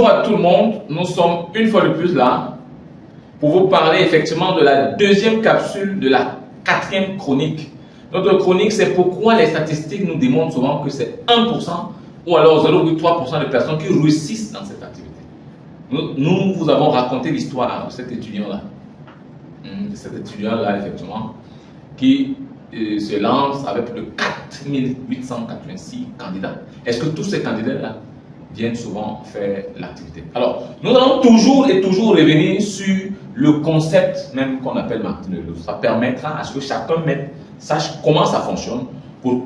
Bonjour à tout le monde, nous sommes une fois de plus là pour vous parler effectivement de la deuxième capsule de la 4e chronique. Notre chronique, c'est pourquoi les statistiques nous démontrent souvent que c'est 1% ou alors 0,3% de personnes qui réussissent dans cette activité. Nous vous avons raconté l'histoire de cet étudiant-là. Effectivement, qui se lance avec plus de 4886 candidats. Est-ce que tous ces candidats-là viennent souvent faire l'activité? Alors, nous allons toujours et toujours revenir sur le concept même qu'on appelle marketing de réseau. Ça permettra à ce que chacun sache comment ça fonctionne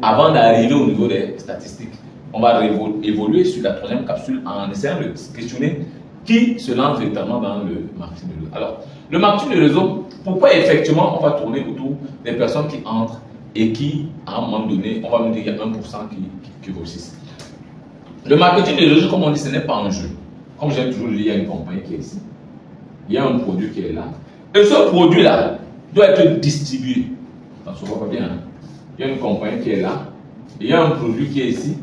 avant d'arriver au niveau des statistiques. On va évoluer sur la 3e capsule en essayant de se questionner qui se lance véritablement dans le marketing de réseau. Alors, le marketing de réseau, pourquoi effectivement on va tourner autour des personnes qui entrent et qui, à un moment donné, on va nous dire qu'il y a 1% qui réussissent. Le marketing de réseau, comme on dit, ce n'est pas un jeu. Comme j'ai toujours dit, il y a une compagnie qui est ici. Il y a un produit qui est là. Et ce produit-là doit être distribué. Ça ne se voit pas bien. Hein? Il y a une compagnie qui est là. Il y a un produit qui est ici.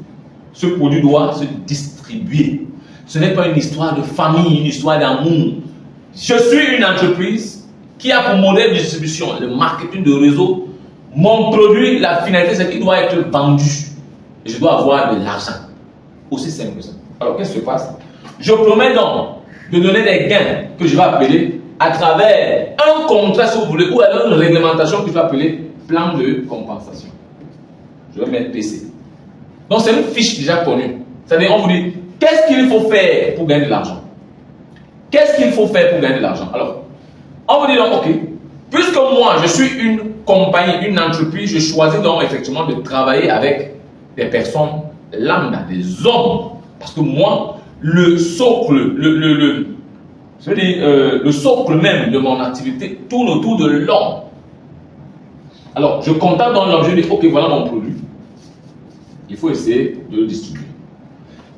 Ce produit doit se distribuer. Ce n'est pas une histoire de famille, une histoire d'amour. Je suis une entreprise qui a pour modèle de distribution le marketing de réseau. Mon produit, la finalité, c'est qu'il doit être vendu. Et je dois avoir de l'argent. Aussi simple que ça. Alors, qu'est-ce qui se passe? Je promets donc de donner des gains que je vais appeler à travers un contrat, si vous voulez, ou alors une réglementation que je vais appeler plan de compensation. Je vais mettre PC. Donc, c'est une fiche déjà connue. C'est-à-dire, on vous dit, qu'est-ce qu'il faut faire pour gagner de l'argent? Qu'est-ce qu'il faut faire pour gagner de l'argent? Alors, on vous dit donc, ok, puisque moi, je suis une compagnie, une entreprise, je choisis donc effectivement de travailler avec des personnes lambda, des hommes. Parce que moi, le socle, le socle même de mon activité tourne autour de l'homme. Alors, je contacte dans l'homme, je dis, ok, voilà mon produit. Il faut essayer de le distribuer.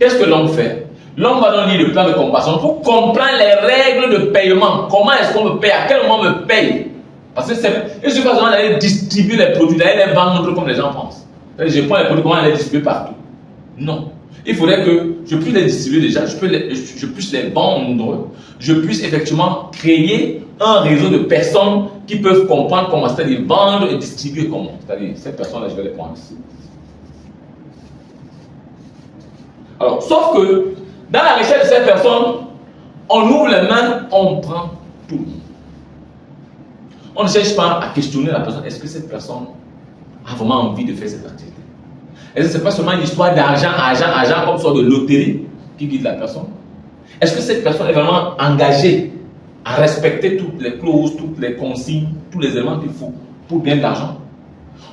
Qu'est-ce que l'homme fait? L'homme va donc lire le plan de compensation pour comprendre les règles de paiement. Comment est-ce qu'on me paye? À quel moment on me paye? Parce que je ne suis pas besoin d'aller distribuer les produits, d'aller les vendre comme les gens pensent. Je prends les produits, comment les distribuer partout? Non. Il faudrait que je puisse les distribuer déjà, je puisse les vendre, je puisse effectivement créer un réseau de personnes qui peuvent comprendre comment, c'est-à-dire vendre et distribuer comment. C'est-à-dire, ces personnes-là, je vais les prendre ici. Alors, sauf que, dans la recherche de ces personnes, on ouvre les mains, on prend tout. On ne cherche pas à questionner la personne. Est-ce que cette personne a vraiment envie de faire cette activité? Est-ce que ce n'est pas seulement une histoire d'argent, comme sorte de loterie qui guide la personne? Est-ce que cette personne est vraiment engagée à respecter toutes les clauses, toutes les consignes, tous les éléments qu'il faut pour gagner de l'argent?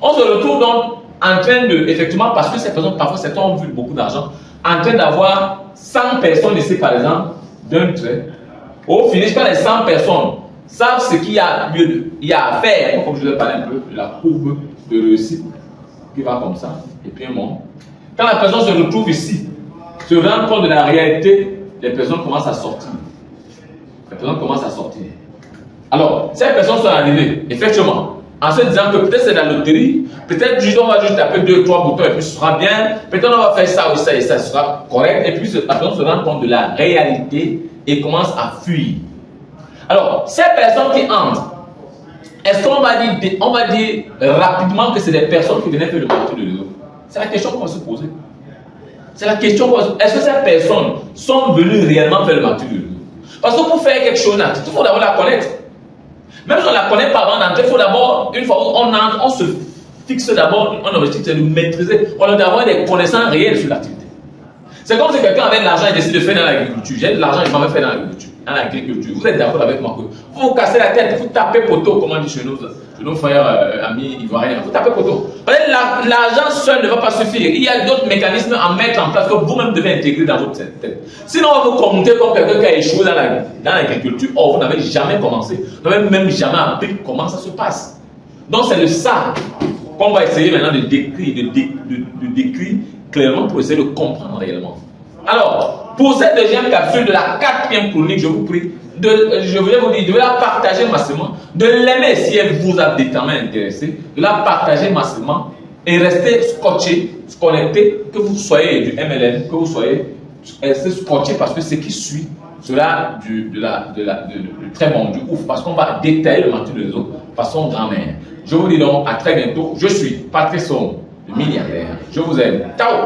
On se retrouve donc en train de, effectivement, parce que ces personnes, parfois, certains ont vu beaucoup d'argent, en train d'avoir 100 personnes ici, par exemple, d'un trait. Au finish, quand les 100 personnes savent ce qu'il y a à faire, comme je vous ai parlé un peu de la courbe de réussite, qui va comme ça, et puis un moment. Quand la personne se retrouve ici, se rend compte de la réalité, les personnes commencent à sortir. Les personnes commencent à sortir. Alors, ces personnes sont arrivées, effectivement, en se disant que peut-être c'est la loterie, peut-être on va juste taper 2 ou 3 boutons et puis ce sera bien, peut-être on va faire ça ou ça et ça sera correct, et puis la personne se rend compte de la réalité et commence à fuir. Alors, ces personnes qui entrent, est-ce qu'on va dire rapidement que c'est des personnes qui venaient faire le marketing de réseau? C'est la question qu'on va se poser. C'est la question qu'on va se poser. Est-ce que ces personnes sont venues réellement faire le marketing de réseau? Parce que pour faire quelque chose, il faut d'abord la connaître. Même si on ne la connaît pas avant d'entrer, il faut d'abord, une fois où on entre, on se fixe d'abord un objectif, c'est de maîtriser. On doit avoir des connaissances réelles sur l'activité. C'est comme si quelqu'un avait de l'argent et décide de faire dans l'agriculture. J'ai de l'argent et je m'en vais faire dans l'agriculture. Vous êtes d'accord avec moi que vous vous cassez la tête, vous tapez poteau, comme on dit chez nos frères amis ivoiriens. Vous tapez poteau. L'argent seul ne va pas suffire. Il y a d'autres mécanismes à mettre en place que vous-même devez intégrer dans votre tête. Sinon, on va vous compter comme quelqu'un qui a échoué dans l'agriculture. Or, vous n'avez jamais commencé. Vous n'avez même jamais appris comment ça se passe. Donc, c'est de ça qu'on va essayer maintenant de décrire clairement pour essayer de comprendre réellement. Alors, pour cette deuxième capsule de la 4e chronique, je vous prie, je voulais vous dire de la partager massivement, de l'aimer si elle vous a déterminé intéressé, de la partager massivement et rester scotché, connecté, que vous soyez du MLN, que vous soyez rester scotché parce que ce qui suit sera très bon, du ouf, parce qu'on va détailler le marketing de réseau façon grand-mère. Je vous dis donc à très bientôt. Je suis Patrice Somme, le milliardaire. Je vous aime. Ciao!